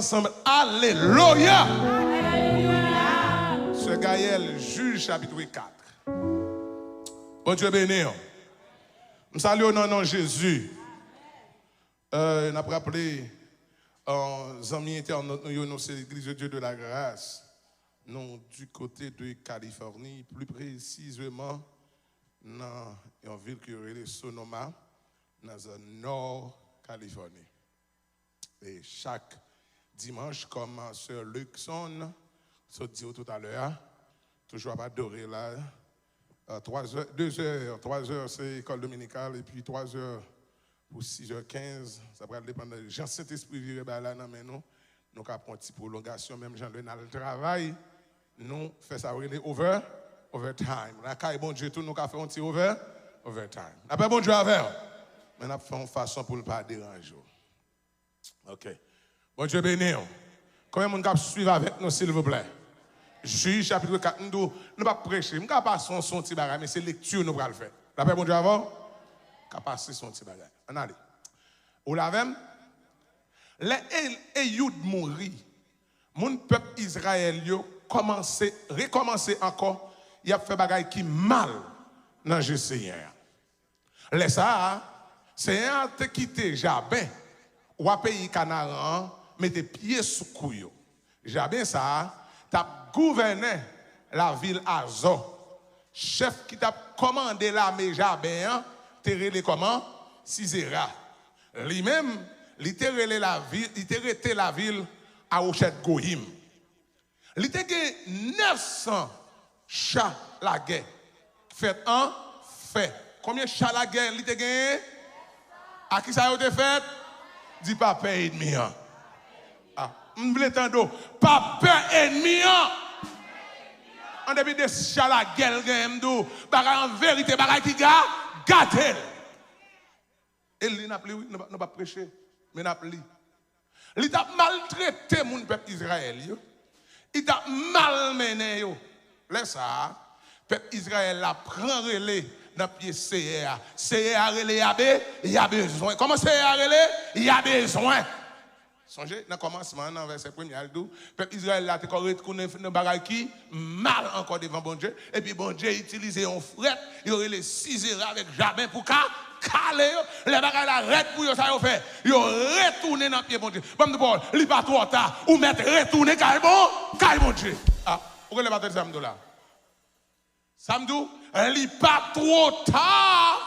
ensemble. Alléluia. Ce Gaël, Juge chapitre 4. Bon Dieu béni. Nous saluons au nom de Jésus. On a rappelé aux amis internautes, nous c'est l'Église de Dieu de la grâce. Nous du côté de Californie, plus précisément dans une ville qui est Sonoma, dans le nord Californie. Et chaque dimanche, comme Sœur Luxon, ça dit tout à l'heure, toujours à adorer là. 3 heures, 2 heures, 3 heures c'est école dominicale, et puis 3 heures pour 6h15, ça va dépendre de Jean Saint-Esprit vivre là, mais nous avons une petite prolongation, même Jean le travail, nous faisons ça overtime. La caille bon Dieu, tout nous avons fait un petit overtime. Après bon Dieu avec, mais nous avons fait une façon pour ne pas déranger. Ok. Bon Dieu béni. Combien de monde suivre avec nous, s'il vous plaît? Juge chapitre 4, nous ne pas prêcher. Nous ne pouvons pas passer son petit bagage, mais c'est lecture nous allons faire. La paix, bon Dieu, avant? Nous allons passer son petit bagage. On allez. Ou l'avem? Les Eyoud mourir. Mon peuple Israël recommencer encore. Il a fait bagage qui mal dans le Seigneur. Les ça, Seigneur te quitté Jabin ou à pays Canaan, mettez pieds sous couille. Jabin ça, t'as gouverné la ville Azor. Chef qui t'a commandé l'armée Jabin, t'es relé comment? Sisera. Lui-même, il t'a relé la ville à Ochet Goyim. Il t'a gagné 900 chats la guerre. Fait un, fait. Combien de chats la guerre il t'a gagné? À qui ça a été fait? Dis pas peur ennemi. Ah, on voulait t'entendre. Pas peur ennemi. En début de chats la guerre, en vérité, bagay qui gâté. Et il n'a pas prêché, mais n'a pas li. Il a maltraité mon peuple Israël. Il a malmené. Laisse ça. Peuple Israël a pris relais dans le pied CR. CR relais, il y a besoin. Comment CR relais? Il y a besoin. Songez, dans le commencement, dans le verset 1er, peuple Israël a reconnu un bagage qui mal encore devant bon Dieu. Et puis bon Dieu a utilisé un fret, il aurait les 6 heures avec Jabin pour caler. Les bagages la rete pour ça fait. Ils ont retourné dans le pied bon Dieu. Bon Paul, il n'est pas trop tard. Ou mettre retourner caille bon Dieu. Ah, pourquoi il n'est pas trop samedi là? Samedi, il n'est pas trop tard.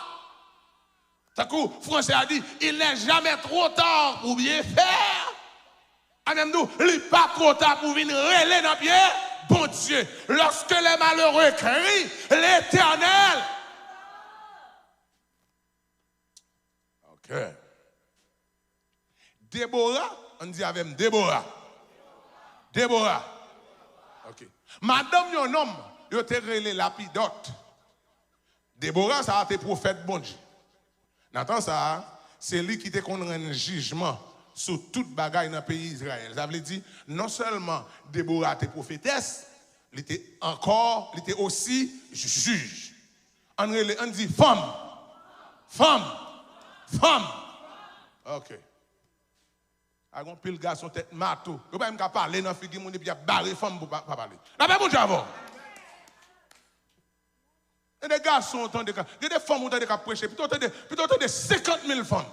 D'un coup, Français a dit, il n'est jamais trop tard pour bien faire. En même temps, il n'est pas trop tard pour venir relayer dans le pied. Bon Dieu, lorsque les malheureux crient, l'Éternel. Ok. Déborah, on dit avec Déborah. Déborah. Ok. Madame, yon homme, yon te relé lapidote. Déborah, ça a été prophète bon Dieu. N'attends ça, c'est lui qui te condamne un jugement sur toute bagaille dans le pays d'Israël. Ça veut dire, non seulement Déborah était prophétesse, il était aussi juge. On dit femme. Ok. Agon pile garçon tête marteau. Yo pas même ka parler dans figure mon et puis a barré femme pour pas parler. La paix bon Dieu avant. Et des garçons entendent des femmes entendent des prêcher, plutôt de 50 000 femmes.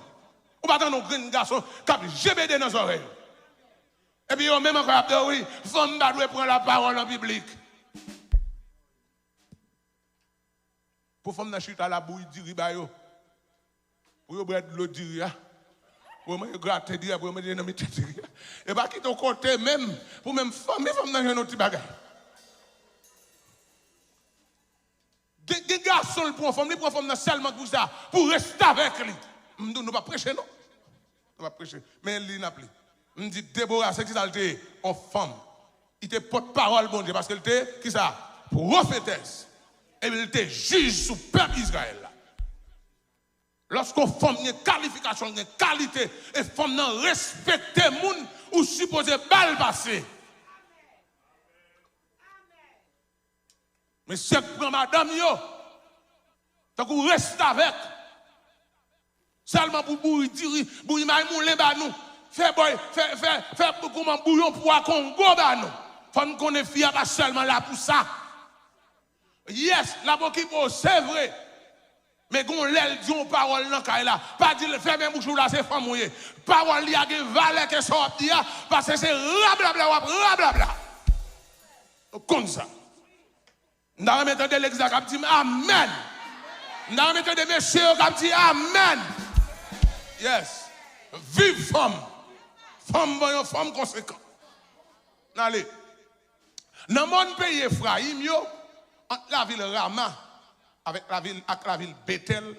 Ou pas dans nos grands garçons qui ont GBD dans les oreilles. Et puis, même encore, oui, femme doit prendre la parole en public. Pour femme dans chute à la bouille, diri bayo. Pour yo boire de l'eau diri. Pour me gratter diri, pour me dire non mais diri. Et pas qui ton côté même pour même femme dans un autre bagage. Des garçons le prend femme seulement pour ça, pour rester avec lui. Nous ne pas prêcher, non? Nous pas prêcher. Mais il n'a plus. On dit Déborah, c'est qui ça, il était en femme. Il était porte-parole, bon Dieu, parce qu'il était, qui ça? Prophétesse. Et il était juge sous le peuple Israël. Lorsqu'on femme a une qualification, une qualité, et femme n'a respecté les gens ou supposé mal passer. Mais si vous prenez madame, vous restez avec. Seulement pour dire, pour imaginer nous. fait comment bouillon pour un Congo, bah non. Faut nous connaître fille pas seulement là pour ça. Yes, la bokipo, c'est vrai. Mais gon l'aile dit on parole nan kay là. Pas dire faire même bouchou là c'est femme mouillé. Parole li a gen valeur que sorti parce que c'est rablabla. Comme ça. N'a mettre de l'exact qui dit amen. N'a mettre de messieurs qui dit amen. Yes. Vive femme. Femme conséquent. Allez. Dans mon pays Ephraim yo entre la ville Rama avec la ville Bethel,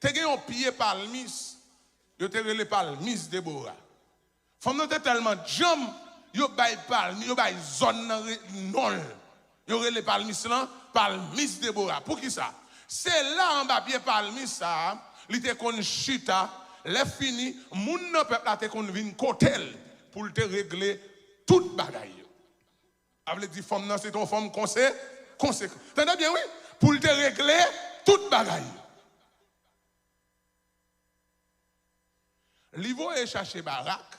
te gen yon pied palmis, yo te relé palmis Déborah. Femme nou te tellement jam, yo bay palmis, yo bay zone non. Yo relé palmis là, palmis Déborah. Pour qui ça? C'est là en bas pied palmis ça, li te kon chita, le fini, moun nan peuple la te kon vin kotel pour te régler toute bagaille. Avle dit femme nan c'est ton femme conséquent. T'entends bien oui? Pour te régler toute bagaille. Livo est cherché Barak,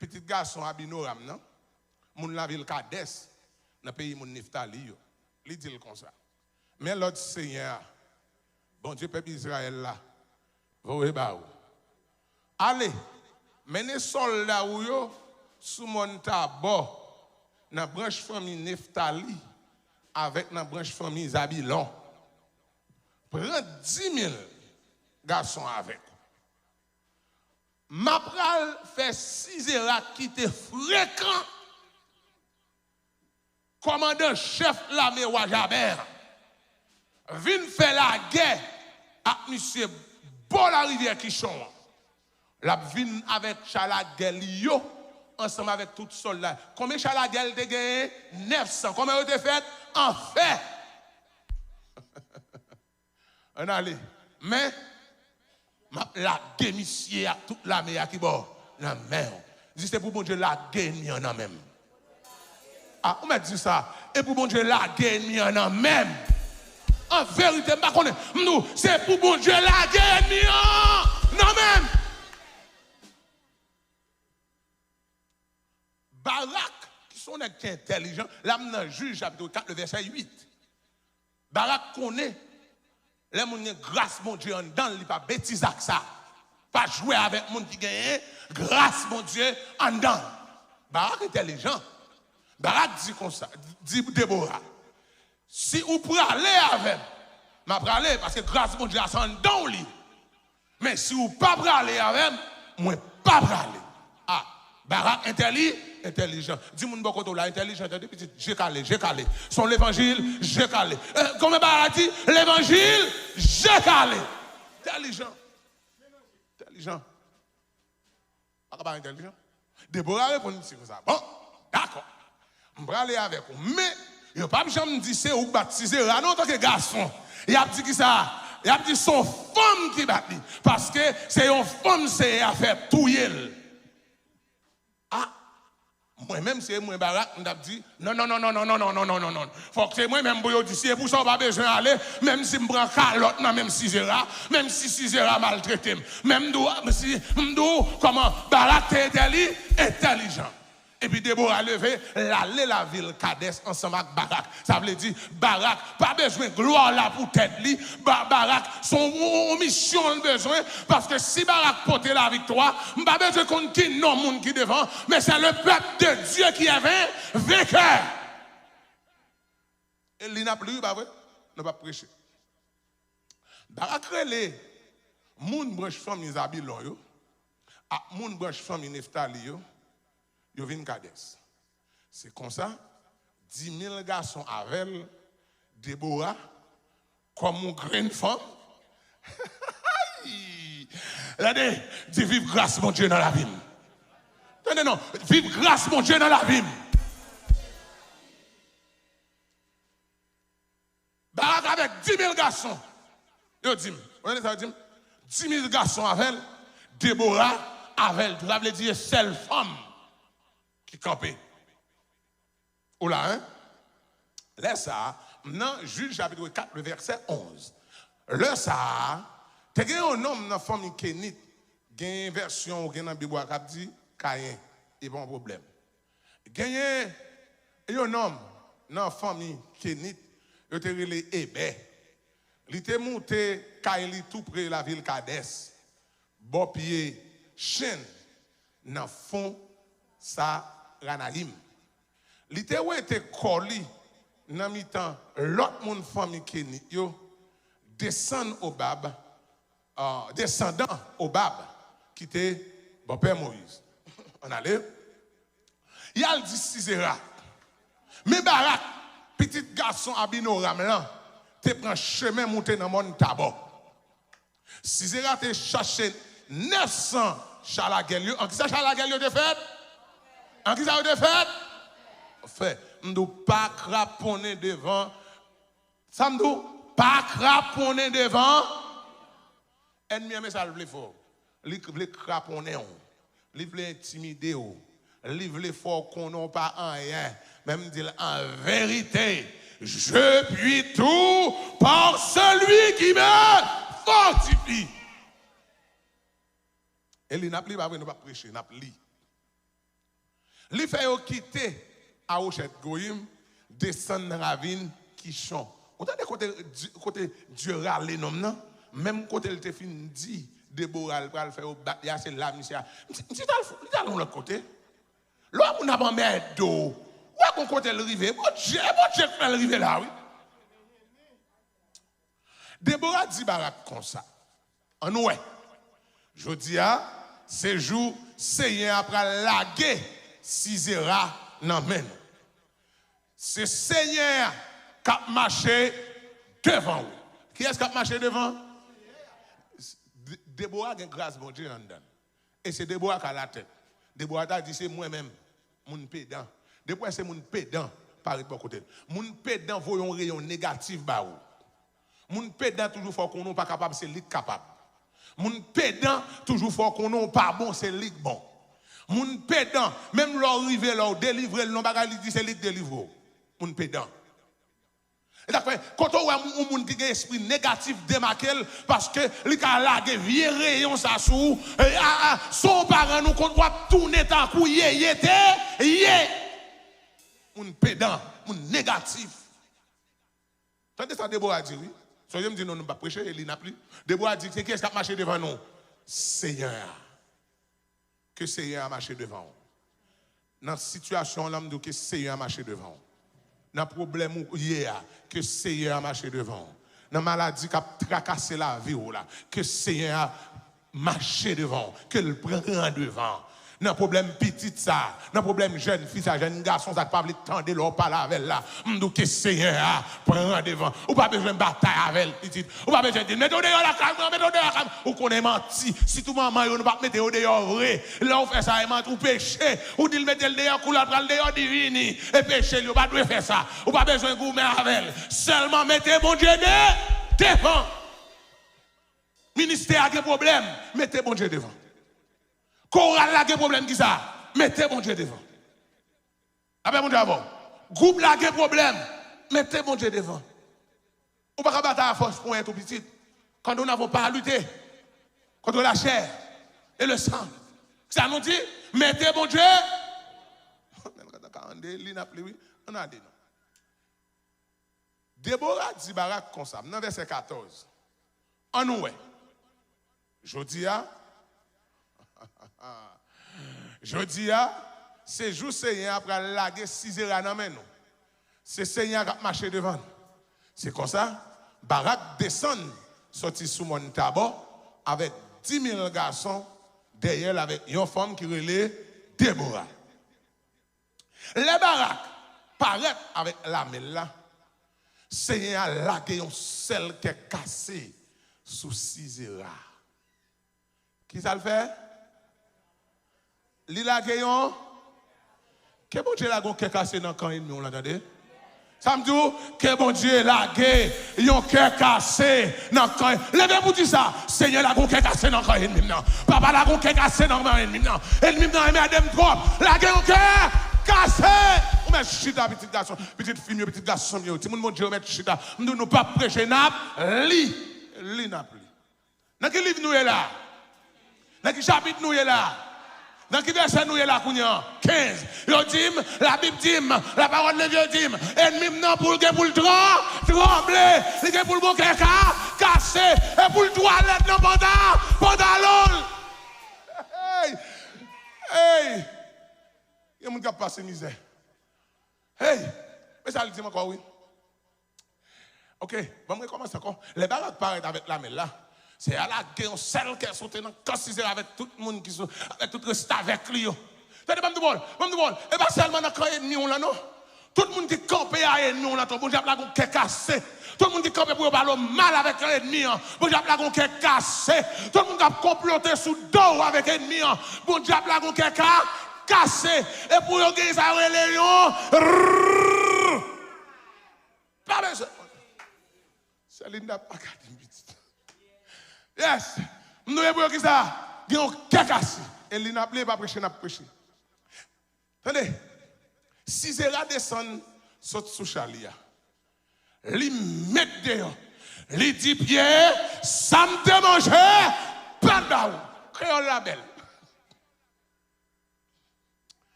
petit garçon à Binoram, non? Moun la ville Kades, dans le pays moun Neftali yo. Li dit comme ça. Mais l'autre Seigneur, bon Dieu peuple Israël là, voyez ba ou. Allez, menez soldats ou yo sous mon tabor dans branche famille Neftali avec la branche famille Zabilon. Prends 10 000 garçons avec. Mapral fait 6 heures qui était fréquent. Commandant chef l'armée Wajaber vient faire la guerre avec monsieur Bon la rivière Kichon. La vient avec Chalagel yo ensemble avec tout soldats. Combien Chalagel te gagné? 900. Combien vous te fait? En fait. On allait. Mais la démissier à toute l'armée qui bord la mer. Dis c'est pour bon Dieu la gagne en même. Ah, on m'a dit ça. Et pour bon Dieu la gagne en même. En vérité, je connais. Nous, c'est pour bon Dieu la gagne en même. Barak, qui sont intelligents, l'âme juge chapitre 4, le verset 8. Barak connaît. Les gens qui grâce mon Dieu en dedans, il ne pas bêtise avec ça. Pas jouer avec les gens qui gagnent grâce mon Dieu en dedans. Barak est intelligent. Barak dit comme ça, dit Déborah. Si vous pouvez aller avec, je vais aller parce que grâce mon Dieu a en dedans. Mais si vous ne pouvez pas aller avec, moi, pas aller. Ah, Barak intelligent. Dis-moi beaucoup là, intelligent, j'ai calé. Son l'évangile, j'ai calé. Comment Barak dit? L'évangile, j'ai calé. Intelligent. Pas intelligent. Déborah répond comme ça. Bon, d'accord. Je vais aller avec vous. Mais, il n'y a pas besoin de me dire c'est ou baptiser. Ah non, tant que garçon. Il a dit qui ça? Il a dit son femme qui baptise. Parce que c'est une femme, c'est à faire tout yel. Ah, moi-même, c'est moi, Barak, on a dit non. Faut que c'est moi-même, je dis, c'est pour ça qu'on n'a pas besoin d'aller, même si je prends calotte, même si c'est là, même si c'est là maltraité. Même si comment Barak est intelligent. Et puis Déborah a levé, l'aller la ville Kades ensemble avec Barak. Ça veut dire, Barak, pas besoin de gloire là pour tête li. Barak, son mission a besoin. Parce que si Barak porte la victoire, pas besoin qu'on qui non monde qui devant, mais c'est le peuple de Dieu qui avait vainqueur. Et il n'a plus, pas vrai? Ne pas prêcher. Barak relé, moun branche famille Zabilon yo, a moun branche famille Neftali yo. Yo vin Kades. C'est comme ça, 10 000 garçons avec Déborah, comme une grande femme. Regardez, dis vive grâce mon Dieu dans la vie. Attendez, non, vive grâce mon Dieu dans la vie. Barak avec 10 000 garçons. Yo dit, vous voyez ça dit? 10 000 garçons avec Déborah, avec, ça veut dire seule femme. Qui campait. Ou là, hein? Là, ça, dans Juge chapitre 4, le verset 11. Là, ça, tu as un homme dans la famille Kénite, il y a une version dans la Bible qui dit Caïn, il n'y a pas de problème. Gagné un homme dans la famille Kénite, il était relé Hébé. Il était monté Kaili tout près de la ville Kades. Bon pied, chêne, dans le fond, ça, Ranaïm. Il était collé dans le temps, l'autre monde famille Kénite, descend au Bab, descendant au Bab, qui était bon père Moïse. On allait. Il a dit Sisera. Mais Barak, petit garçon Abinoram là, te prend chemin monter dans mon Tabor. Sisera te cherché 900 chalaguelio. En qui ça chalaguelio te fait? En qui ça te fait? Fait, m'dou pas craponner devant. Ça m'dou pas craponner devant. Ennemi mais ça le fort. Li vle craponner on. Li vle intimider on. Li vle fort qu'on n'a pas rien. Même dire en vérité, je puis tout par celui qui me fortifie. Et il n'a pas prêché, n'a pas li. Li fait quitter à Rochette Goyim, descendre dans la ravine qui chante. On t'a dit côté Dieu râle non non, même côté il te fin dit Déborah le faire au bataille c'est là monsieur. Si t'as l'autre côté. Là on a pas mettre d'eau. Où est-ce qu'on côté le rivière? Bon Dieu fait le rivière là oui. Déborah dit Barak comme ça. En ouais. Je dis c'est jour Seigneur après laguer Sisera nan men. C'est Seigneur qui a marché devant vous. Qui est-ce qui a marché devant? Déborah a une grâce bon Dieu en dedans. Et c'est Déborah qui a la tête. Déborah a dit c'est moi-même, mon pédant. Déborah c'est mon pédant par rapport côté. Mon pédant voyons rayon négatif ba ou. Mon pédant toujours faut qu'on non pas capable c'est lui capable. Mon pédant toujours faut qu'on non pas bon c'est lui bon. Mon pédant même leur river leur délivrer le non bagay dit c'est lui délivre. Mon pédant. Et d'accord, quand on voit un monde qui a un esprit négatif démarqué parce que il a lagué vieux rayon ça sous son parent nous qu'on doit tourner tant coup yé mon pédant, mon négatif. Tandis ça Déborah dit oui. Soyez me dit non, nous pas prêcher, il n'a plus. Déborah dit c'est qui est-ce qui a marché devant nous? Seigneur. Que Seigneur a marché devant nous. Dans la situation là, que Seigneur a marché devant nous. Dans le problème hier, que Seigneur a marché devant nous. Dans la maladie qui a tracassé la vie, que Seigneur a marché devant nous. Que le prend devant. Dans le problème petit ça, dans le problème jeune fille, ça, jeune garçon, ça ne pas tendre leur parler avec là. M'dou que Seigneur prend devant. Ou pas besoin de bataille avec elle, petite. Ou pas besoin de dire, mettez dehors la cam, mettez dehors la cam. Ou qu'on est menti. Si tout maman, on ne pas mettre dehors vrai. Là, on fait ça, ou péché. Ou dit, mettez le dehors, couleur, le dehors divine. Et péché, ou pas besoin de faire ça. Ou pas besoin de gourmet avec elle. Seulement mettez bon Dieu devant. Ministère a des problèmes, mettez bon Dieu devant. Choral a des problèmes qui ça, mettez bon Dieu devant. Après mon Dieu avant. Groupe a des problèmes, mettez bon Dieu devant. On ne peut pas battre à force pour être tout petit. Quand nous n'avons pas à lutter contre la chair et le sang. Ça nous dit, mettez bon Dieu. On a dit non. Déborah dit Barak comme ça, dans verset 14. En nous, je dis c'est jour Seigneur après laguer Sisera dans nous. C'est Seigneur qui a marché devant. C'est comme ça, Barak descend, sorti sous mon tabor avec 10 000 garçons derrière avec une femme qui relait Déborah. Les Barak paraît avec la mêle là. Seigneur a lagué un sel qui est cassé sous Sisera. Qui ça le fait? Li la gayon, que bon Dieu la gon cœur cassé dans camp ennemi, on l'entendez? Ça me dit que bon Dieu la gay, yon cœur cassé dans camp. Levez-vous dire ça, Seigneur la gon cœur cassé dans camp ennemi non. Papa la gon cœur cassé dans camp ennemi non. Ennemi non aimé adem trop. La gayon cœur cassé. On met chita petit garçon, petite fille, petit garçon mieux. Ti moun mon Dieu met chita. Nous pas prêcher nap, li nap li. Dans quel livre nous est là? Dans quel chapitre nous est là? Dans qui verset nous est là, 15. Yo dit, la Bible dit, la parole de Dieu dit, ennemi non pour le trembler, il pour le bon casser, et pour le toilette non pendant Hey! Hey! Il y a des gens qui passent misère. Hey! Mais ça, il dit encore oui. Ok, bon, je commence encore. Les baraques paraissent avec la main là. C'est à la guerre, celle qui est sautée dans le casse avec tout le monde qui sont, avec tout le reste avec lui. C'est des bons et pas seulement dans le camp ennemi là, non? Tout le monde qui campe à ennemi là, bon diable là, qu'on est cassé. Tout le monde qui campe pour parler mal avec l'ennemi, bon diable là, qu'on est cassé. Tout le monde qui a comploté sous dos avec l'ennemi, bon diable là, qu'on est cassé. Et pour gagner ça, réunion, pas besoin. C'est l'inda pas gardé. Yes, nous avons dit ça, il y a un cassé. Et il n'a pas prêché, n'a pas prêché. Attendez, si Zéra descend, saute sous Chalia. Il met dehors. Il dit, Pierre, ça me te manger, pardon. Créole la belle.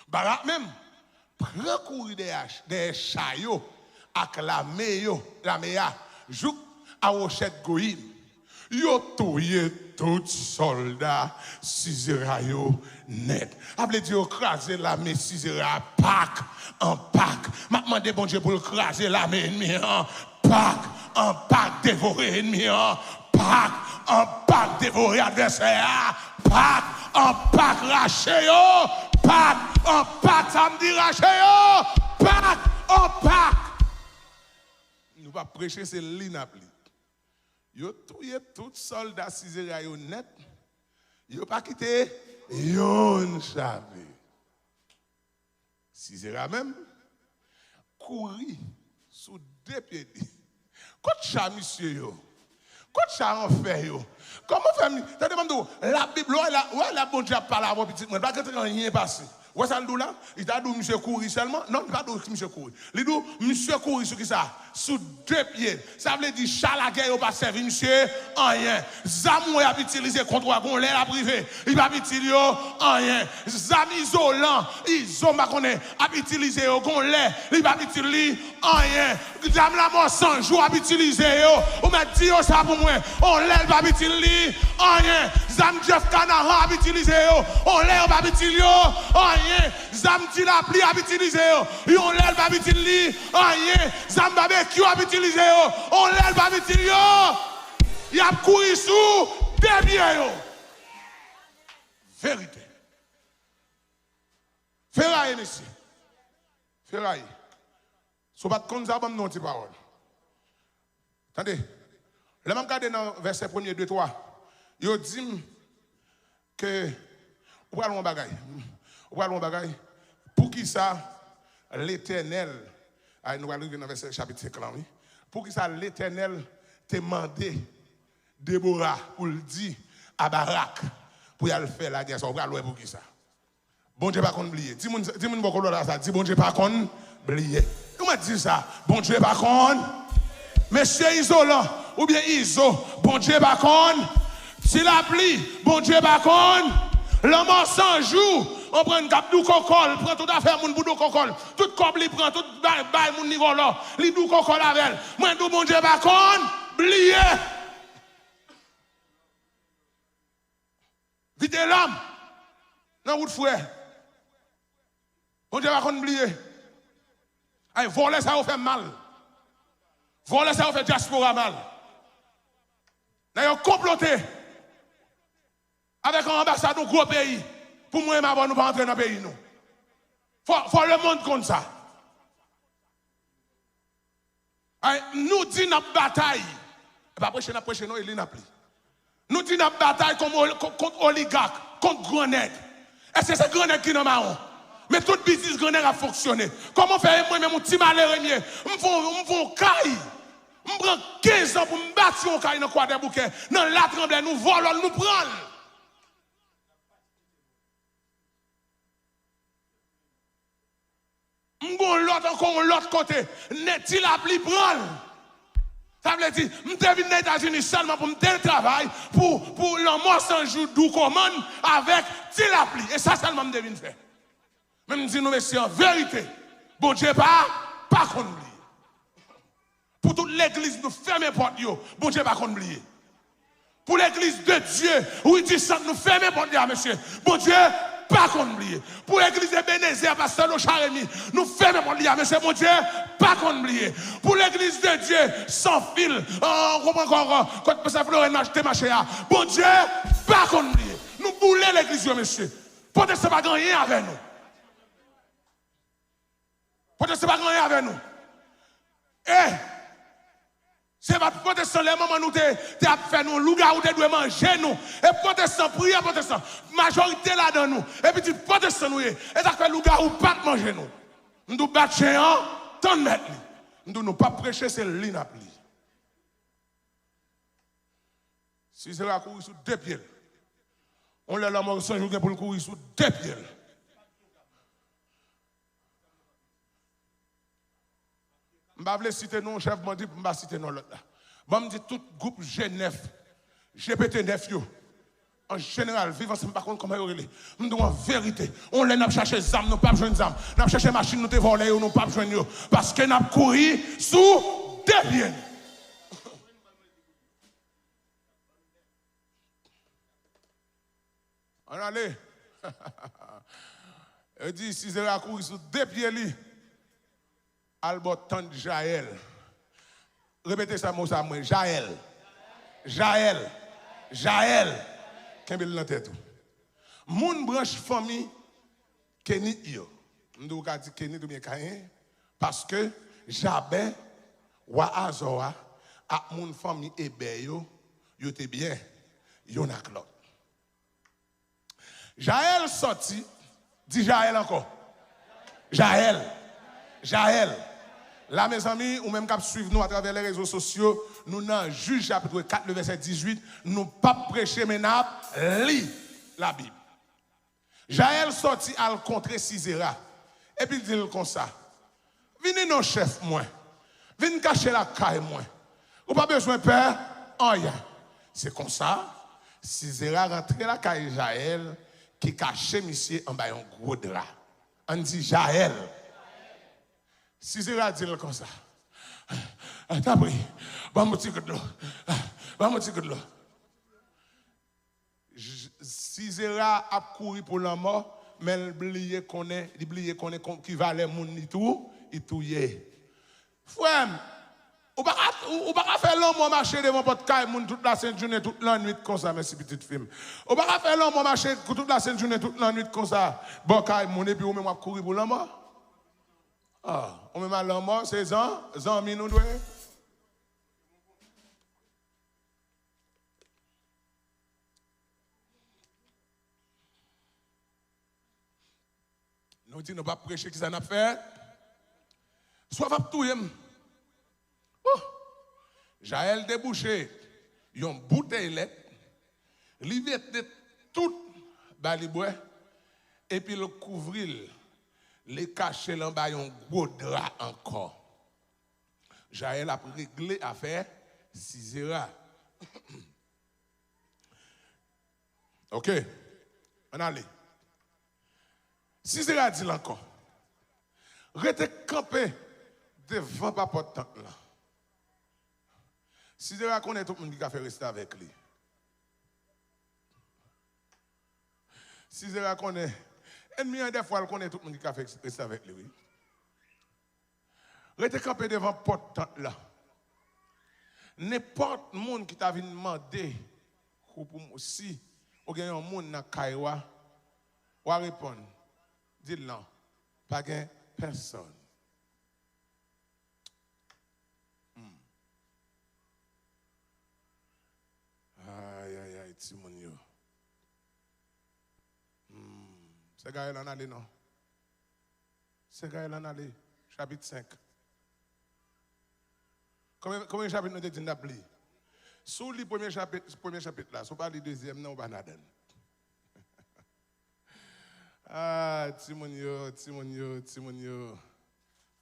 Barak même, prend courir des chayos, avec la meya, joue à Rochette Goïm. Yo touye tout soldat Sisera yo net. Able Dieu craser la main Sisera pack en pack. M'a demandé bon Dieu pour craser la main ennemi en pack dévorer ennemi en pack dévorer adversaire pack en pack racher yo pack en pack samedi racher yo pack en pack. Nous pas prêcher c'est l'inapli. Yo touye tout soldat Sisera yo net. Yo pas quitté yon chavé. Sisera même courir sous deux pieds. Quand chat monsieur yo. Quand chat en fait yo. Comment faire t'as demandé la Bible la bon Dieu parle à petit moi pas que rien passé. Ouais ça le là, il t'a dit monsieur courir seulement. Non, il pas dit monsieur courir. Il dit monsieur courir sur qui ça? Sous deux pieds. Ça veut dire chat la guerre pas servi monsieur rien. Zamou a utilisé contre wagon l'air privé. Il va utiliser rien. Zam isolant, m'a connaît a utilisé gon l'air, il va utiliser rien. Zam la mort sans jour a utilisé yo. On m'a dit ça pour moi. On l'air va utiliser rien. Zam Jeff Canahan a utilisé yo. On l'air va utiliser rien. Zam ti la pli a utilisé yo. On l'air va utiliser rien. Zam barbecue a utilisé yo. On l'air va utiliser yo. Il a couru sous des biens yo. Vérité. Ferraille monsieur. Ferraille. So pas comme ça bon non ti parole. Attendez. Le même garder dans verset 1er 2 3. Yo dit que ou allons bagaille. Pour qui ça l'Éternel nous allons dans verset chapitre 5 là oui. Pour qui ça l'Éternel te mandé Déborah pour le dire à Barak pour y aller faire la guerre ça on va aller pour qui ça. Bon Dieu pas qu'on oublier. Dis-moi beaucoup là ça dit bon Dieu pas qu'on oublier. Comment dit ça? Bon Dieu pas qu'on Monsieur isolant ou bien iso bon Dieu pas qu'on si la pluie bon Dieu pas qu'on l'homme sans jour on prend un cap dou kokol prend tout affaire moun pour dou kokol tout comme li prend tout bail moun niveau là li dou kokol avec moi dou bon Dieu pas qu'on oublier vite l'homme dans route frère bon Dieu pas qu'on oublier ay voler ça vous fait mal voler ça vous fait diaspora mal d'ailleurs comploter avec un ambassade d'un gros pays pour moi et ma bonne nous pas entrer dans le pays nous faut le monde comme ça ay, nous dit notre bataille pas prêcher non il n'a plus nous dit notre bataille contre oligarque contre grenade et c'est ce grenade qui nous marron mais tout business grenade a fonctionné comment faire moi même mon petit malheureux me font caille me prend 15 ans pour me battre un caille dans quoi des bouquets dans la tremblée nous volons nous prendre. L'autre côté, n'est-il appelé prendre? Ça veut dire, je suis venu aux États-Unis seulement pour me faire le travail, pour l'homme sans jour d'où commande avec dit la pli. Et ça seulement me devine faire. Même si nous messieurs en vérité, bon Dieu pas qu'on oublie. Pour toute l'église, nous fermons porte yo, bon Dieu pas qu'on oublie. Pour l'église de Dieu, oui, dit ça, nous fermons porte yo, monsieur. Bon Dieu, pas qu'on oublie. Pour l'église de Bénézère, pasteur de Charemi, nous fermons porte yo, monsieur. Bon Dieu, pas qu'on oublie. Pour l'église de Dieu, sans fil, on comprend encore, quand ça Florent marché, bon Dieu, pas qu'on oublie. Nous boulons l'église, monsieur. Peut-être que ça va gagner avec nous. Peut-être que ça va gagner avec nous. C'est pas protestant, les moments où tu as fait nous, loup-garou, tu dois manger nous. Et protestant, prière protestant, majorité là dans nous. Et puis tu protestant nous, et tu as fait loup-garou, pas manger nous. Nous devons battre géant, tant de mettre. Nous ne devons pas prêcher, c'est l'inapli. Si c'est la courir sous deux pieds, on l'a la mort sans jour pour le courir sous deux pieds. Je ne vais pas citer non, chef, je ne vais pas citer non l'autre. Je vais dire tout groupe G9, GPT9, en général, vivre ensemble, par contre, comment il est. Nous devons en vérité. On les n'a pas cherché des armes, nous pas besoin des armes. Nous avons cherché des machines, nous te volé, nous pas besoin de parce que nous avons couru sous deux pieds. On allait. Il dit, si c'est à courir sous deux pieds, Albert Tant Jaël. Répétez ça, moi, Jaël. Jaël. Jaël. Qu'est-ce que vous tête? Mon branche famille, Kenny yo. Nous avons dit Kenny de bien Caïn. Parce que Jabé, wa Azoa, à mon famille Ébé yo était bien. Yon a clot. Jaël sorti, dit Jaël encore. Jaël. Jaël. Là, mes amis, ou même qui suivent nous à travers les réseaux sociaux, nous dans Juge chapitre 4, le verset 18, nous pas prêcher, mais nous lit la Bible. Jaël sorti à rencontrer Sisera. Et puis il dit comme ça. Venez nos chefs, moi. Venez cacher la caille, moi. Ou pas besoin de peur, rien. C'est comme ça. Sisera rentre la caille Jaël, qui cachait monsieur en bas un gros drap. On dit Jaël. Sisera dit comme ça. T'as pris. Va me tirer de l'eau. Va me tirer de l'eau. Sisera a couru pour la mort, mais il oublié qu'on est qui valait mon ni tout, il touillé. Frère, ou pas faire l'homme marcher devant votre caille toute la sainte journée, toute la nuit comme ça, merci petite film. Ou pas faire l'homme marcher toute la sainte journée, toute la nuit comme ça, bon caille mon et puis ou même courir pour la mort. Ah, on met mal en mort, c'est Zan nous doit. Nous disons, nous pas prêcher qui ça n'a fait. Soit va tout yem. Jaël débouché, yon bouteille, livette tout baliboué, et puis le couvrir. Les cacher là bas un gros drap encore. Jaël a réglé affaire Sisera. OK. On allait. Sisera dit encore. Rete campé devant papa tante là. Sisera connaît tout le monde qui a fait rester avec lui. Sisera connaît ennemi des fois elle connaît tout le monde qui a fait rester avec lui. Rete campé devant porte tante là. N'importe monde qui t'a venu demander si ou gagne un monde dans Kaiwa, ou répondre. Dis non, pas gain personne. Aïe aïe aïe, Timonio. C'est Gaël en allée, non? C'est Gaël en allée, chapitre 5. Combien de chapitres nous avons dit? Sous le premier chapitre là, si pas le deuxième, non, on va nader. Ah, Timonio.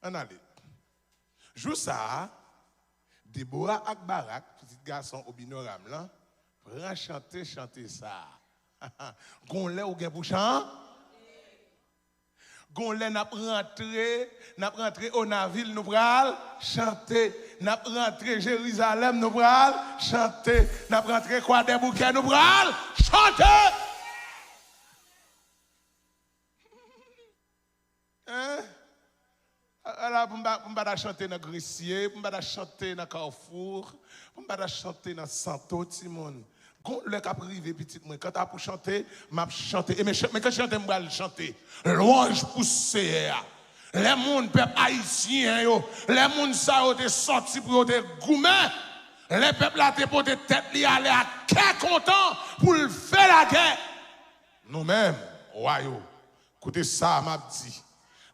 On allait. Jou ça, Déborah ak Barak, petit garçon au binoram là, prend chanter ça. Gonlè ou gen pour chan? Gonlè n'a rentré au Naville, nous pral chanter. N'a rentré Jérusalem, nous pral chanter. N'a rentré quoi des bouquets, nous pral chanter. Hein? Alors, pour me chanter dans Grecier, pour me chanter dans Carrefour, pour me chanter dans Santo Timon. Quand le cap privé petit moi quand t'as pour chanter m'a chanter et mais quand chanter moi chanter louange poussée les monde peuple haïtien yo les monde ça ont sorti pour te goumer les peuples là te porter tête li aller à quel content pour faire la guerre nous mêmes royaux écoutez ça m'a dit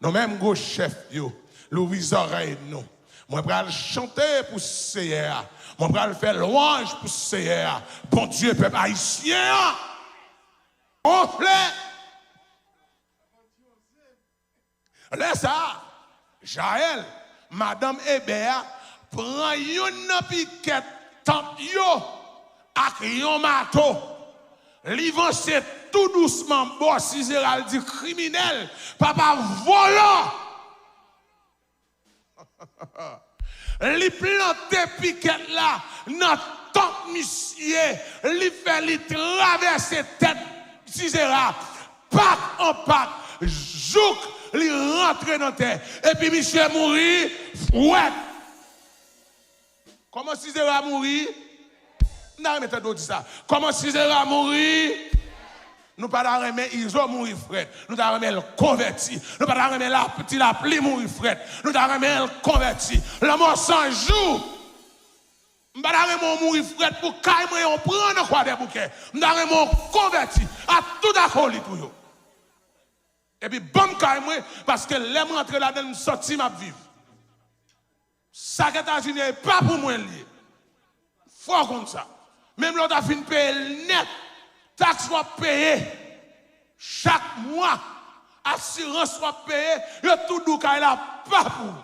nous mêmes gros chef yo l'ouvrir oreille nous moi pral chanter pour Seigneur. Moi pral faire louange pour Seigneur. Bon Dieu peuple haïtien. On fait. Laisse ça. Jaël, Madame Hébert prend une piquette tante yo ak yon mato. L'ivance tout doucement boss Israël dit criminel, papa volant. Li plante piquette là dans tant monsieur li fait li traverser tête Sisera pack en pack jouk li rentre dans terre et puis monsieur mourir ouais comment Sisera mourir n'a mettre d'autre ça comment Sisera mourir nous pas remettre ils ont mourir frère nous pas remettre converti nous pas remettre la petite la pli mourir frère nous pas remettre converti la mort sans jour nous pas remettre mourir frère pour caille moi on prendre quoi des bouquets nous pas remettre converti à tout d'accord li tout yo et puis bon caille moi parce que l'aime rentrer là dedans sorti m'a vivre ça que États-Unis pas pour moi lié faut comme ça même l'autre a fini payer net taxe soit payée chaque mois, assurance soit payée, yo tout dou kay la pas pour.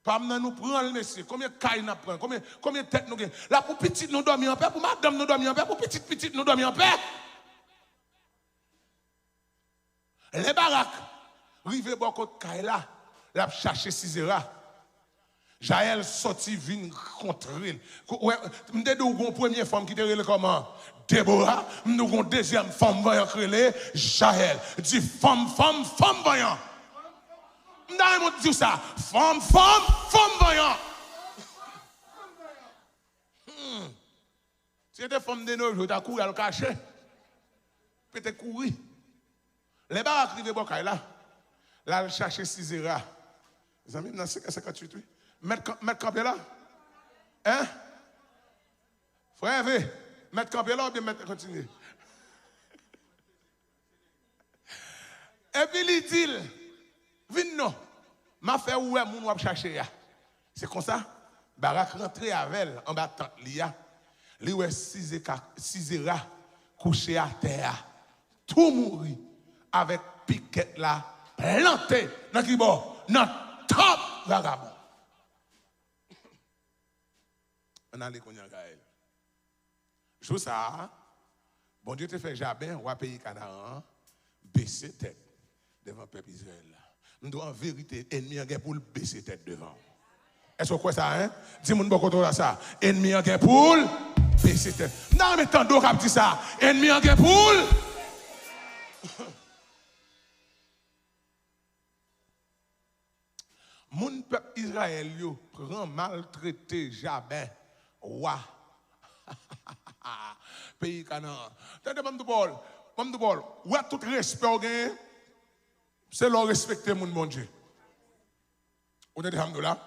Pas nous prendre monsieur, combien kay n'a prend, combien tête nous gagne. Là pour petite nous dormir en paix, pour madame nous dormir en paix, pour petite nous dormir en paix. Les baraques rive beaucoup kay là, l'a chercher Sisera. Jaël sorti vinn contre elle. Ouais, m'te dou gon première femme qui te relé comment? Déborah, nous gon deuxième femme voyant relé Jaël. Dit femme voyant. M'ta mon dit ça. Femme voyant. Si c'était femme de nos jours, t'as couru à le cacher. Peut-être courir. Les baraques rive bokay là. Là elle chercher Sisera. Les amis, dans 58 oui. Mettre campé là? Hein? Frère, mettre campé là ou bien mettre continuer? Et puis il dit, viens non, m'a fait où est mon wap chercher. C'est comme ça, Barak rentré avec elle en bas tente lia. Li ouais Sisera couché à terre, tout mourir avec piquette là, planté dans qui bord, dans top vagabond. On a les cognac à elle. Jour ça, bon Dieu te fait Jabin, ou à pays Canaan, baisser tête devant le peuple Israël. Nous devons en vérité, ennemi en guerre pour le baisser tête devant. Est-ce que vous croyez ça, hein? Dis-moi beaucoup ça. Ennemi en guerre pour le baisser tête. Non, mais tant d'autres qui dit ça. Ennemi en guerre pour le. Mon peuple Israël, prend maltraité Jabin. Wa pays Canaan. Tendez même de bol, ou tout respect au gain, c'est leur respecter mon bon Dieu. On est alhamdoulilah.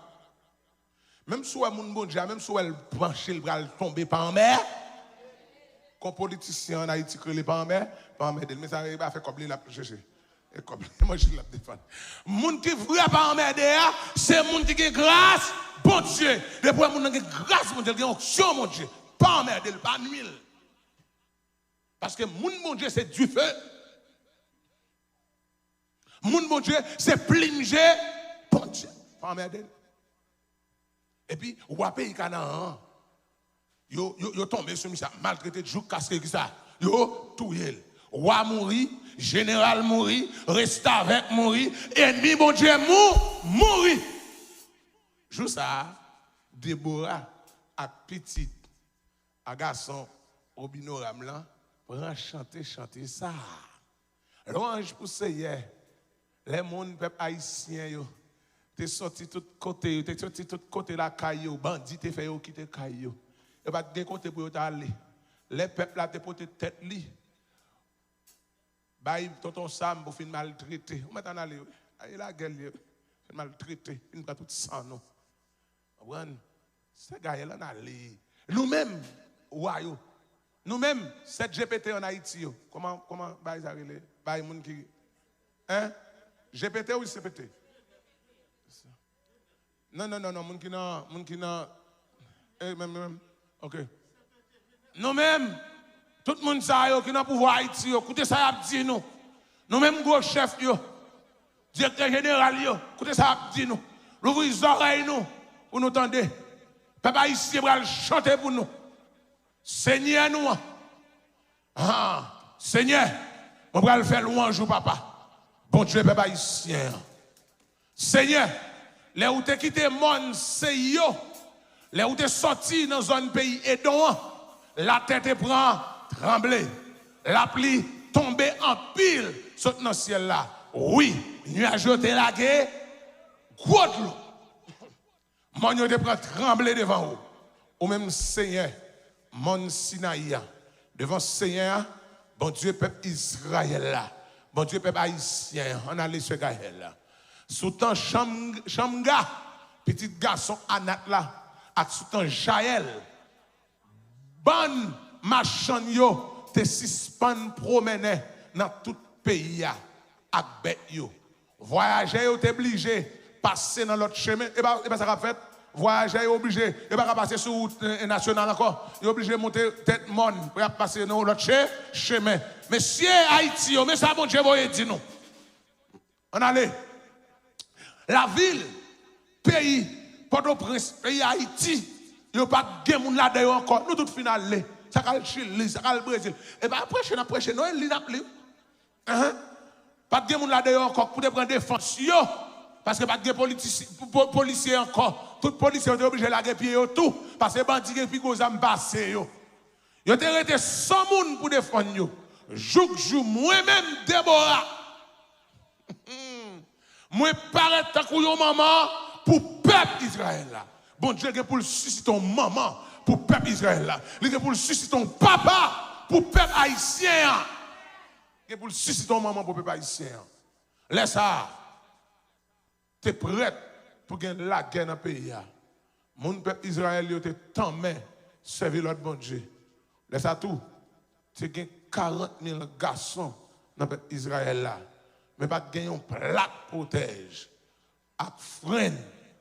Même si mon bon Dieu, même si elle branche le bras tomber par en mer, comme politicien en Haïti crée par en mer, mais ça va faire comme il a cherché. Et comme moi je la défendre. Moun qui frappe en mer derrière, c'est moun qui a grâce. Bon Dieu, depuis mon a grâce, mon Dieu, il y a onction, mon Dieu. Pas emmerder, pas nuire. Parce que mon Dieu, c'est du feu. Mon Dieu, c'est plinger, bon Dieu. Pas emmerder. Et puis, ou à pays Canaan, Yo tombé sur monsieur, maltraité, jou casqué qui ça. Yo touye. Roi mourir, général mourir, reste avec mourir, ennemi bon Dieu mourir. Jou ça, Déborah à petite, à garçon, au binoram là, prend chanter ça. Louange pour Seigneur. Les monde peuple haïtien yo, t'es sorti tout côté, t'es sorti tout côté la caillou, bandit t'es fait yo quitter caillou. Et pas de côté pour aller. Les peuples là te porter tête li. Baï tonton Sam pour fin maltraiter. On m'attend aller. Aïe la gueule fin maltraiter, il prend tout sang non. Wan, c'est gars là aller. Nous-mêmes wayo. Nous-mêmes 7 GPT en Haïti yo. Comment baï ça relé? Baï moun qui hein? GPT ou CPT? Non, moun qui nan même OK. Nous-mêmes tout le monde ça yo qui nan pouvoir Haïti yo, écoutez ça a dit nous. Nous-mêmes gros chef yo, directeur général yo, écoutez ça a dit nous. L'ouvrir les oreilles nous pour nous tendre. Papa ici va chanter pour nous. Seigneur nous. Seigneur, on va le faire louange au papa. Bon Dieu, papa ici. Seigneur, les où tu quitté le monde, c'est yo. Les où tu sorti dans zone pays Edom, la tête prend trembler. La pluie tombe en pile saute dans le ciel là. Oui, nuage te lagué, gros de l'eau. Mon Dieu te prend trembler devant vous. Ou même Seigneur, mon Sinaïa, devant Seigneur, bon Dieu, peuple Israël là. Bon Dieu, peuple haïtien, on a laissé Gaël là. Sous temps Chamga, petit garçon Anat là, et sous temps Jaël, bon machan yo, te suspend promener dans tout pays avec bête yo. Voyager yo te obligé passer dans l'autre chemin, et pas ça qu'a fait. Voyager yo obligé, et pas passer sur route nationale encore, il obligé monter tête monde pour passer dans l'autre chemin. Monsieur Haïti, mais ça bon Dieu voyez dit nous. On allait. La ville, pays, Port-au-Prince, pays Haïti, il n'y a pas de monde là-dedans encore. Nous tous finales, ça va le Chili, ça va le Brésil. Et bien après, nous, il n'a plus. Pas de monde là-dedans encore pour prendre défense. Parce que pas de policiers encore. Tout policier est obligé de la pied tout. Parce que les bandits qui ont passé. Ils ont été 100 personnes pour défendre. Jouk, moi-même, Déborah. Moi, paraît tant que maman pour peuple Israël là. Bon Dieu, pour le susciter ton maman pour peuple Israël là. Il pour le susciter ton papa pour peuple haïtien. Il pour le susciter ton maman pour peuple haïtien. Laisse ça. Tu es prêt pour gagner la guerre dans le pays. Mon peuple Israël, il était tant main servir l'autre bon Dieu. Laisse ça tout. Tu as 40 000 garçons dans le peuple Israël là. Mais pas gagner un plaque protège. Avec frein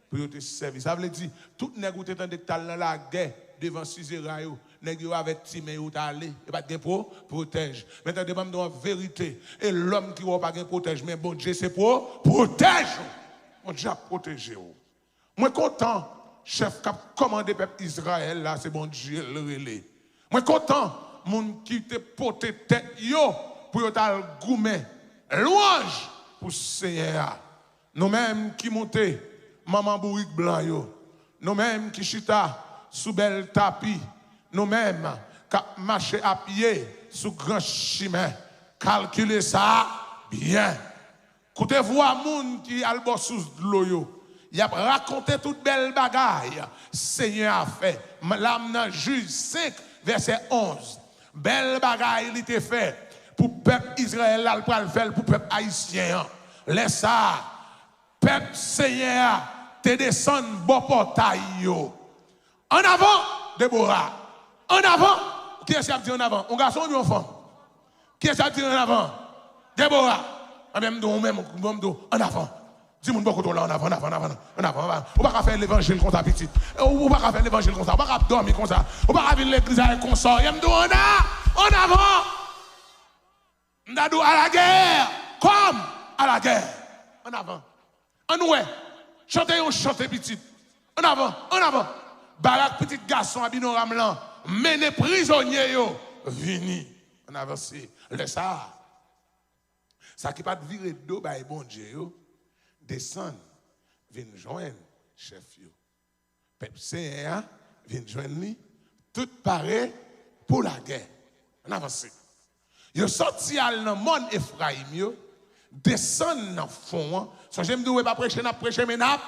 pour te servir. Ça veut dire, tout le monde qui est dans la guerre devant Sisera, nèg yo avec timé ou t'aller et pas de protège. Maintenant demande la vérité et l'homme qui va pas de protège mais bon Dieu c'est pour protège. Bon Dieu a protégé. Moi content chef qui a commandé peuple Israël là c'est bon Dieu le relais. Moi content moun qui te porté tête yo pour yo t'al goumé. Louange pour Seigneur. Nous-mêmes qui montons, maman bourrique blanc yo. Nous-mêmes qui chita sous bel tapis. Nous-mêmes qui marchons à pied sous grand chemin. Calculez ça bien. Écoutez-vous à moun qui a le bord sous l'eau yo. Il a raconté toute belle bagaille. Seigneur a fait. L'âme dans Juge 5 verset 11. Belle bagaille il était fait. Pour peuple Israël, là, pour le faire pour peuple haïtien. Laisse ça. Peuple Seigneur, te descend bon portail. En avant, Déborah. En avant. Qui est-ce qui a dit en avant? Un garçon ou une femme? Qui est-ce qui a dit en avant? Déborah. En avant. Dis-moi beaucoup là, en avant. On ne va pas faire l'évangile comme ça, petit. On ne va pas faire l'évangile comme ça. On ne va pas dormir comme ça. On ne va pas venir l'église avec un consort. En avant. Ndadou à la guerre, comme à la guerre. En avant. En oué. Chantez petit. En avant. Barak petit garçon à binoram là. mener prisonnier yo vini. On avance le ça. Ça qui pas de virer d'eau bah bon Dieu yo descend vient joindre chef yo. Peuple saint vient joindre lui tout pareil pour la guerre. On avance. Yo sorti al dans monde Ephraim yo descend dans fond. So j'aime dire pas prêcher n'a prêcher mais n'a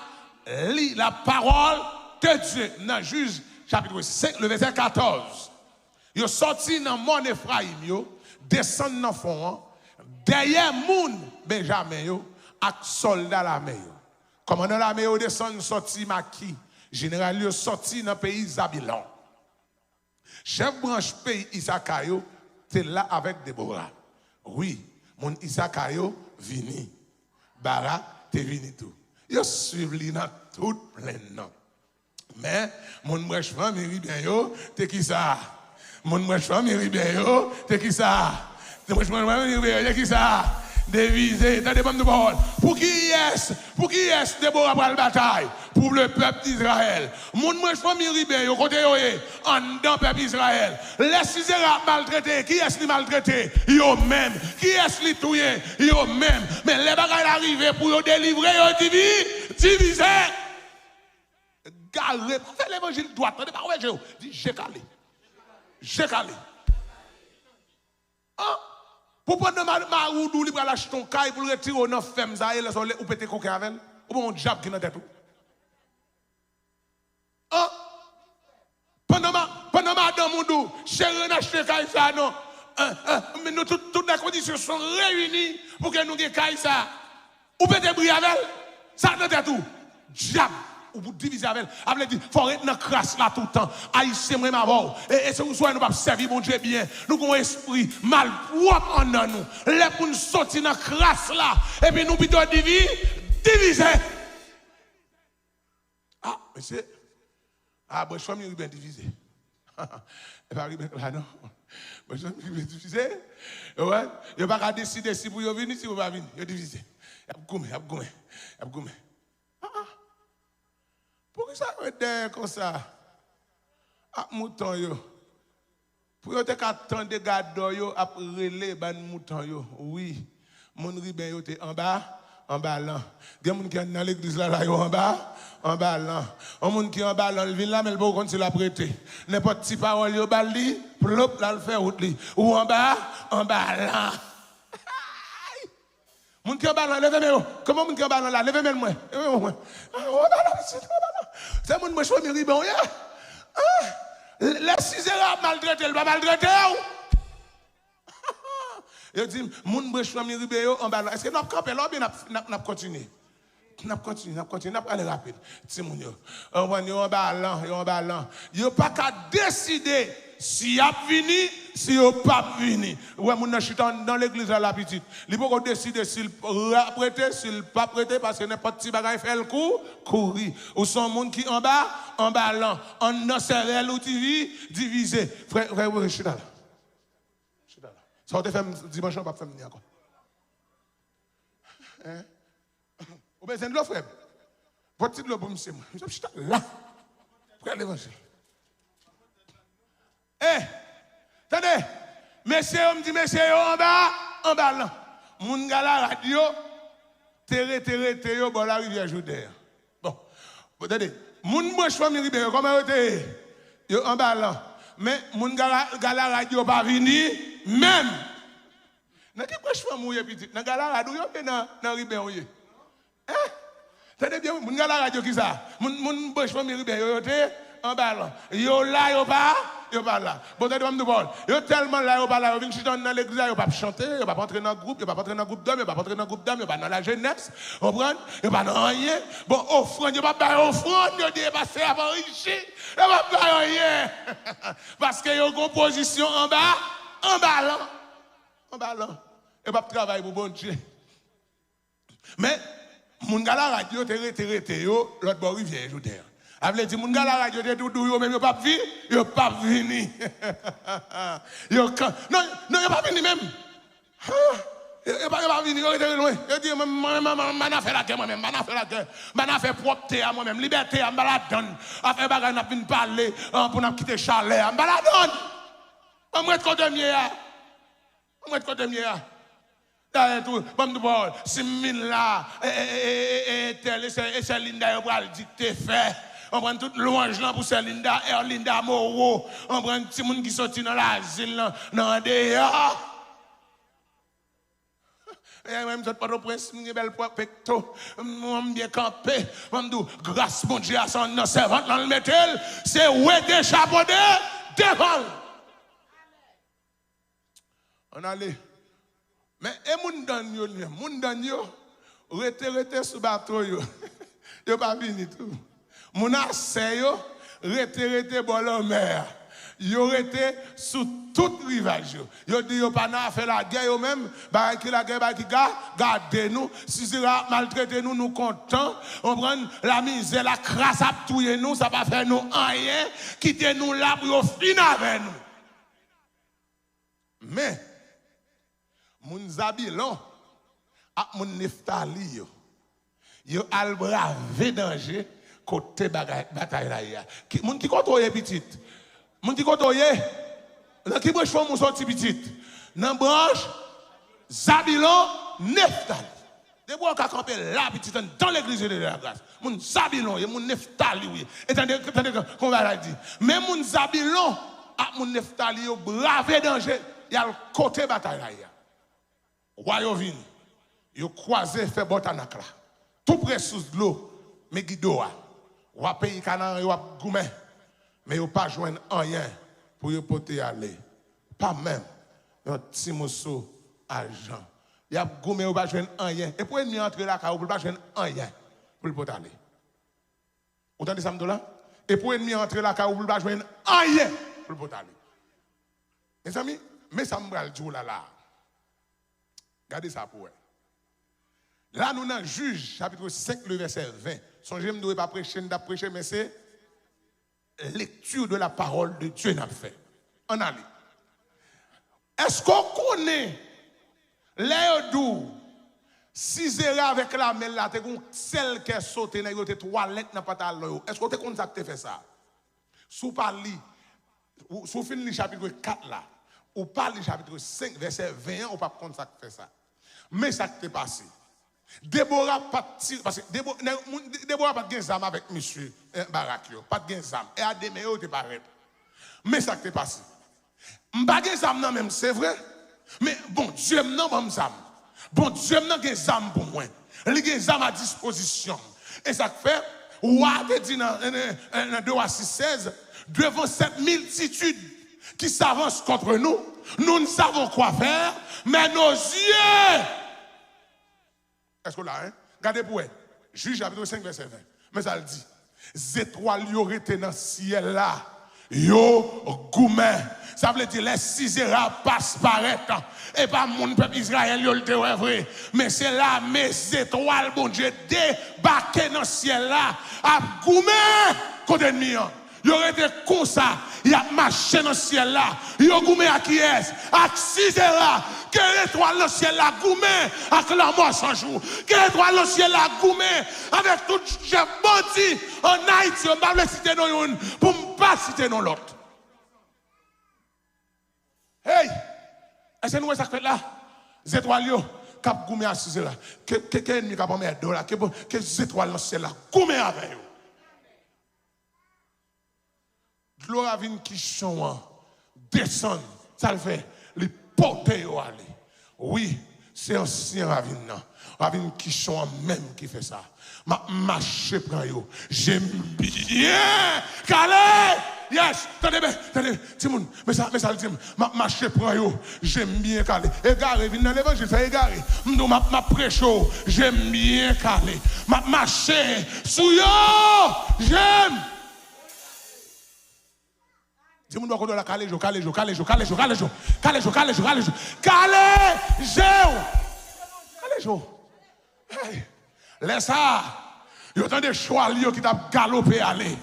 lit la parole de Dieu dans Juge chapitre 5 le verset 14. Yo sorti dans monde Ephraim yo descend dans fond derrière moun Benjamin yo ak soldat la main yo. Commandant la main yo descend sorti Maki général yo sorti dans pays Zabilon. Chef branche pays Issachar yo t'es là avec Déborah. Oui, mon Issachar yo vini. Bara t'es vini tout. Yo suivi li dans tout plein non. Mais mon brèche famille bien yo t'es qui ça? Mon brèche famille bien yo t'es qui ça? Mon brèche famille bien t'es qui ça? Dévisé, t'as des bonnes de parole. Pour qui est Déborah pour la bataille? Pour le peuple d'Israël. Mon moi famille ribé, yo côté yo en dans peuple d'Israël. Les Sisera maltraités, qui est-ce qui maltraité? Yo même. Qui est-ce qui tué? Yo même. Mais les bagages arrivés pour yo délivrer, yo divisé. Galé, fait l'évangile droit, t'as pas ouais, dit j'ai calé. J'ai calé. Hein? Pour prendre ma roudou, il va lâcher ton caille pour le retirer au 9 femmes, ça et laisser ou péter coquin avec. Ou bon diable qui dans tête tout. Hein? Pendant ma dans mon dos, chérie n'acheter caille ça non. Mais nous toutes les conditions sont réunies pour que nous ayons caille ça. Ou péter bris avec. Ça dans tête tout. Diable. Ou pour diviser avec elle. Elle dit, il faut être dans la crasse là tout le temps. Haïtien, moi, ma voix. Et c'est pour ça que nous ne pouvons pas servir, mon Dieu, bien. Nous avons un esprit mal propre en nous. Les pour nous sortir dans la crasse là. Et puis nous pouvons diviser. Ah, monsieur. Ah, bon, je suis bien divisé. Et pas là, non. Bon, je suis bien divisé. Ouais. Il n'y a pas décider si vous venez, si vous ne venez pas. Il y a divisé. Il y a goumé. Pourquoi ça va être comme ça? Ah, mouton yo. Pour yo te attendre des gars yo ap relé ban mouton yo. Oui. Mon ribé yo te en bas là. Gen moun ki dans l'église là yo en bas là. On moun ki en bas là, il vient là mais il pas contre la prêter. N'importe petit parole yo bali, plop là le fait route li. Ou en bas là. Moun ki en bas là, levez-moi. Comment moun ki en bas là, levez-moi. C'est mon moi choisi ribon ya. Les Sisera maltraité, il va maltraiter ou. Il dit mon moi choisi ribon en bas. Est-ce que nous camper là bien n'a continuer. N'a aller rapide. Ti moun yo. On va en bas là. Yo pas qu'à décider si y a fini, si y a pas fini. Ouais, mon chute dans l'église à la petite. Il faut qu'on décide s'il prêter, s'il pas prêter, parce que n'importe petit bagage fait le coup, courir. Ou son monde qui en bas là. En serré ou divisé. Frère, je suis là. Ça va te faire dimanche, on va faire venir encore. Hein? Ou bien c'est de l'eau, frère. Votre de l'eau pour monsieur. Je suis là. Frère l'évangile. Attendez, messieurs, on me dit, messieurs, en bas là. Moun gala radio, terre, bon la rivière Jourdain. Bon, attendez, moun moche famille Ribeiro, comment vous en bas là. Mais moun gala radio pas vini, même. N'a qui moche famille petit, dans gala radio, dans Ribeiro. Attendez bien, moun gala radio qui ça? Moun moche famille Ribeiro, en bas là. Yo là, yo pas là. Bon, t'as dit, yo tellement là, yo pas là. Yo vient chanter dans l'église, yo pas chanter, yo pas entrer dans le groupe, yo pas entrer dans le groupe d'hommes, yo pas entrer dans le groupe d'hommes, yo pas dans la jeunesse. Vous comprenez? Yo pas dans rien. Bon, offrande, yo pas faire offrande, yo dépasser avant riche. Yo pas faire rien. Parce que yo une position en bas là. Yo pas travailler pour bon Dieu. Mais, mon gars la radio, t'es yo, l'autre bord rivière, je dis. Avez dit, mon gars la radio, t'es doudou, yo même, yo pas vini. Non, yo pas vini même. Il va venir, il est loin. Il dit, je vais faire la guerre moi-même, je vais faire la guerre. Je vais faire propreté à moi-même, liberté, je vais la donner. Après, je vais parler pour nous quitter chalet, je vais la donner. Je vais être côté mieux. Je vais être côté mieux. Si mine là, et c'est Linda, elle dit, t'es fait. On prend toute louange là pour Linda, Linda Moreau. On prend un petit monde qui sortit dans l'asile, dans le dehors. Et même si pas de prince, je belle pecto, je bien campé, je dis grâce mon Dieu à son servante dans le métal, c'est ouais des chapeautés devant. On allait. Mais et mon danyo, rete sous bateau yo. Yo pas vini tout. Mon assez yo, rete bon la mer. Yo rete sous tout rivage yo. Yo dit yo pas na faire la guerre yo même, ba ki la guerre ba ki gardez nous, si c'est maltraiter nous content, on prend la misère, la crasse à touyer nous, ça va faire nous rien, quitter nous là pour finir avec nous. Mais moun Zabilon a moun Neftali yo al brave danger côté bataille là. Moun ki kotoye petit. Moun ki kotoye dans qui branche moun sorti petit. Dans branche Zabilon Neftali. De bois ka camper là petit dans l'église de la grâce. Moun Zabilon et moun Neftali oui. Attendez qu'on va la dire. Mais moun Zabilon a moun Neftali yo brave danger, y a le côté bataille là. Wayovin, yo croisé fait botanak là. Tout près sous l'eau, mais guidoa. Ou a pays canan, yo a goumé. Mais yo pas joindre rien pour yo poter aller. Pas même un petit morceau argent. Y a goumé ou pas joindre rien. Et pour ennemi entrer là, ou pas joindre rien pour le poter aller. Vous entendez ça là? Et pour ennemi entrer là, ou pas joindre rien pour le poter aller. Mes amis, mais ça me bral dire là. Regardez ça pour eux. Là, nous avons Juge, chapitre 5, le verset 20. Songez, je ne dois pas prêcher, mais c'est lecture de la parole de Dieu n'a fait. On a lu. Est-ce qu'on connaît les deux, si c'est avec la mêle là, celle qui est sautée, dans les toilettes, n'a pas ta l'eau. Est-ce qu'on te contacté fait ça? Sous parli, sous fin le chapitre 4 là, ou parle du chapitre 5, verset 21, on ne peut pas contacter ça. Mais ça qui est passé. Déborah pas tiré, parce que Déborah pas de zam avec monsieur Barakio, pas de zam. Et à demain, il paraît. Mais ça qui est passé. M'pas de zam non même, c'est vrai. Mais bon Dieu non bon zam. Bon Dieu non gen zam pour moi. Il gen zam à disposition. Et ça fait, ou a dit dans 2 à 6, 16, devant cette multitude qui s'avance contre nous, nous ne savons quoi faire, mais nos yeux. Est-ce que là, hein? Regardez pour eux. Juge chapitre 5, verset 20. Mais ça le dit. Les étoiles qui étaient dans le ciel là, yo goumé. Ça veut dire les 6 étoiles passent paraître. Et pas mon peuple Israël, yo le vrai. Mais c'est là, mes étoiles, bon Dieu, débarqué dans le ciel là, à goumé contre l'ennemi. Il aurait été comme ça, il a marché dans le ciel là, il a goumé à qui est, à 6 là, quelle étoile dans le ciel là, goumé avec la mort sans jour, quelle étoile dans le ciel là, goumé avec tout chef bandit en Haïti, on va le citer dans une, pour ne pas citer dans l'autre. Hey, est-ce que nous ça fait là, les étoiles yo, cap goumé à 6 là, quel ennemi cap en mettre là, quelles étoiles dans le ciel là, goumé avec eux. Gloire vient qui chante, descend, ça le fait, les porter au aller. Oui, c'est ancien Ravine. Ravine qui chante même qui fait ça. Ma marche prend yo. J'aime bien calé. Yes, attendez, Timoun, mais ça le dit, ma marche prend yo. J'aime bien calé. Égaré, vient dans l'évangile, c'est égaré. M'dou ma prêche, j'aime bien calé. Ma marche sous yo, j'aime. Dis-moi doit qu'on la calé. Laisse ça. Il y a tant de chevaliers qui t'a galopé aller.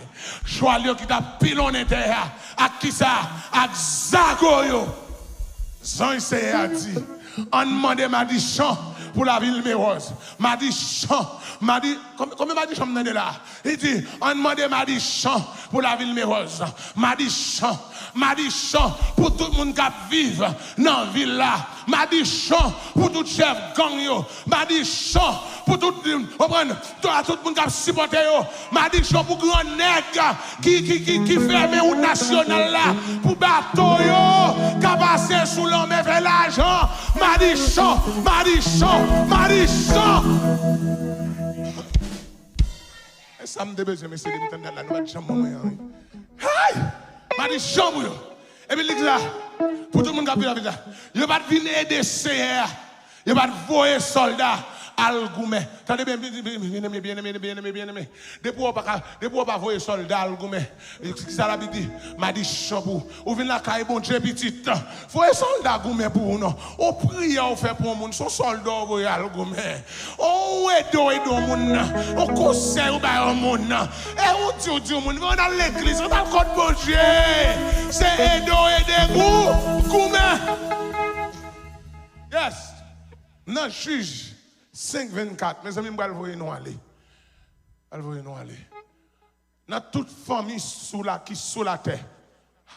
Chevaliers qui t'a pilonné terre. À qui ça? À Zagoyo. Zan s'est dit, on demande Madichon pour la ville Mérose. Madichon, combien Madichon m'en est là? Il dit, on demande Madichon pour la ville Mérose. Madichon pour tout le monde qui vit dans la ville là. Madichon pour tout chef gang yo. Madichon pour tout le monde qui supporte yo. Madichon pour grand nègre qui ferme ou national là pour bateau yo qui passe sous l'homme et fait l'argent. Madichon. Et ça me débèse mais c'est des temps là nous Madichon maman. Hey! Madichon pour yo. Et puis l'église là pour tout le monde qui a vu la vie là. Yo pas venir aider CR. Yo pas voyer soldats. Algoumé. Attendez bien aimé. Depuis on pas voyer soldat Algoumé. Ça l'a dit, m'a dit champou. Ou vient la caille bon Dieu petit. Voyer soldat Algoumé pour nous. On prie on fait pour monde, son soldat voyer Algoumé. On aide monde. On conseille ou ba monde. Et on dit monde, on dans l'église, on dans le code bon Dieu. C'est aider Goumé. Yes. Non juge 5-24, mes amis, je vais nous aller. Dans toute famille qui sous la terre.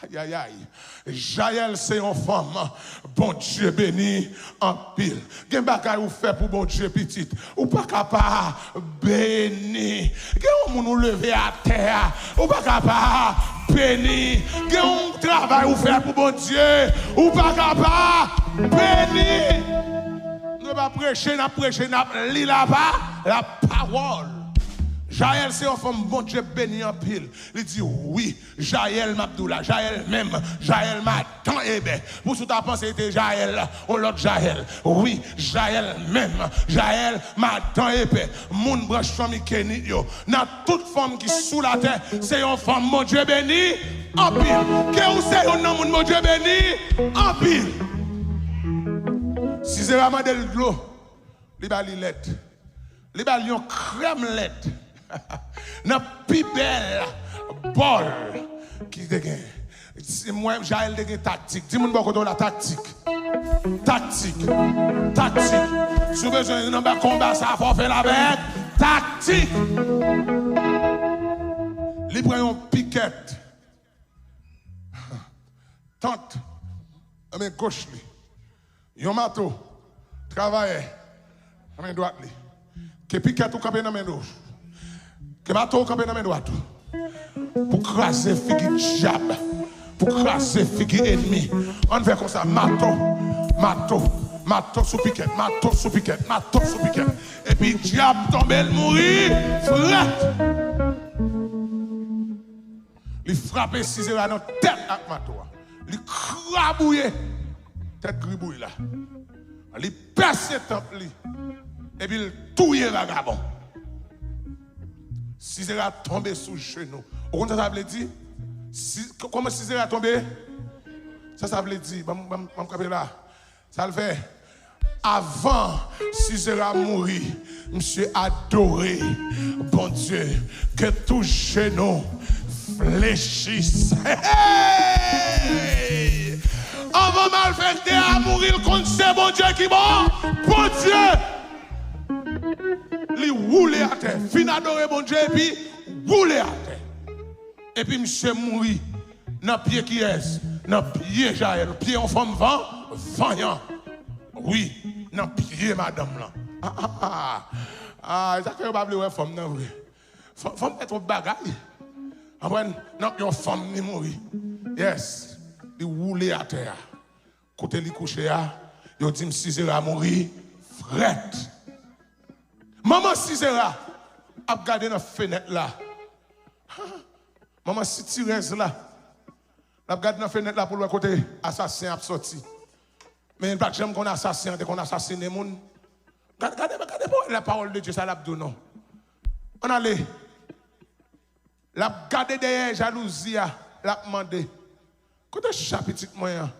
Aïe. Jaël, c'est une femme. Bon Dieu béni en pile. Gen bagay ou fait pour bon Dieu petit. Ou pas capable béni. Gen ou nous lever à terre. Ou pas capable béni. Gen un travail ou fait pour bon Dieu. Ou pas capable béni. Nous va prêcher, lis là-bas la parole. Jaël, c'est un femme, bon Dieu béni en pile. Il dit oui, Jaël Mabdoula, Jaël même, Jaël m'a tant aimé. Pour ce que tu as pensé, c'était Jaël, ou l'autre Jaël. Oui, Jaël même, Jaël m'a tant aimé. Moun branche famille Kenny, yo. Dans toute femme qui sous la terre, c'est une femme, mon Dieu béni en pile. Que vous c'est un homme, mon Dieu béni en pile. Si c'est vraiment de l'eau, il va li lettre. Il va li yon crème lettre. Dans plus belle bol qui dégaine. Moi Jaël dégaine tactique. Dis-moi beaucoup la tactique. Tactique. Si vous avez besoin d'un combat, ça faut faire la bête. Tactique. Il prend une piquette. Tente. À main gauche li. Yon mato. Travaille. À main droite li. Que piquette ou camper dans main gauche. Que mato camper dans main droite. Pour craser figue diable. Pour craser figue ennemi. On fait comme ça. Mato sous piquette. Et puis diable tombe, il mourit. Frette. Il frappe 6 heures dans la tête avec mato. Il crabouille. Tête gribouille là. Il perce le temple. Et puis il touille vagabond. 6 heures a tombé sous le genou. Vous comprenez ça veut dire? Comment 6 heures a tombé? Ça veut dire, ça le fait. Avant 6 heures à mourir, monsieur adoré, bon Dieu, que tout genou fléchisse. Hey! Avant malfecté à mourir, contre c'est bon Dieu qui mort, bon Dieu. Il roule à terre, fin adorer bon Dieu, et puis roule à terre. Et puis monsieur mourit, dans le pied qui est, dans le pied Jaël, le pied en femme vaillant. Oui, dans le pied madame là. Ça fait pas de femme, non, oui. Femme est trop bagaille. Non, une femme ni mourir. Yes, il roule à terre. Côté li couché, il dit 6 heures à mourir, frette. Maman 6 heures a regardé dans la fenêtre là. Maman si Thérèse là. La regarde dans la fenêtre là pour le côté assassin a sorti. Mais pas j'aime qu'on assassine, qu'on assassine les gens. Regardez la parole de Dieu ça l'a dit non. On allait. La garder derrière jalousie l'a demandé. Côté chapitre moyen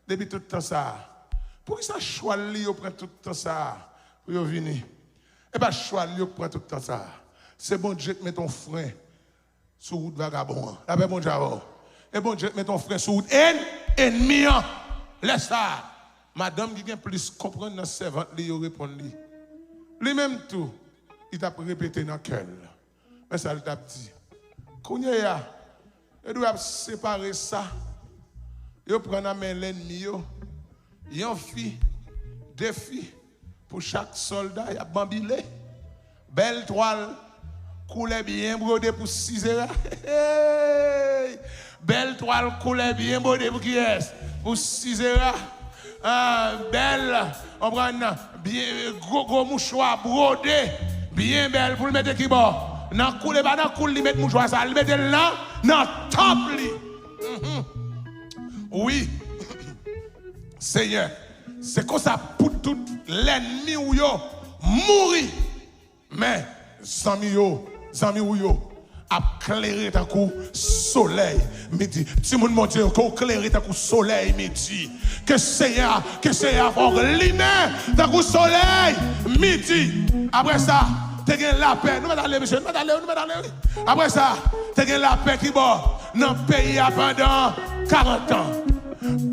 depuis tout le temps ça. Pour ça choix li yo prend tout le temps ça pour yo venir. Et pas choix li yo prend tout le temps ça. C'est bon Dieu qui met ton frein sur route vagabond. La paix bon Dieu. Et bon Dieu met ton frein sur route ennemi. Laisse ça. madame qui vient plus comprendre dans servante, il répond lui. Lui-même tout, il t'a répété dans le cœur. Mais ça, il t'a dit. Kounya, il doit séparer ça. Il prend la main l'ennemi. Il y a une fille, deux filles. Pour chaque soldat, il y a bambilé. Belle toile, coulée bien brodée pour 6 heures. Belle toile, coulée bien brodée pour qui est? Pour 6 heures. Belle, on prend bien gros mouchoir brodé, bien belle pour le mettre qui bon. Nan coulée, pas dans coule, il met mouchoir ça, il met là, dans top li. Oui, Seigneur, c'est comme ça pour tout l'ennemi ou yo mourir. Mais, zami ou yo, a clairé ta coup soleil midi. Si mon mon Dieu, qu'on clairé ta coup soleil midi. Que Seigneur pour l'humain ta coup soleil midi. Après ça, t'es la paix. Nous mettons aller, monsieur, nous mettons aller. Après ça, t'es la paix qui bon dans le pays pendant 40 ans.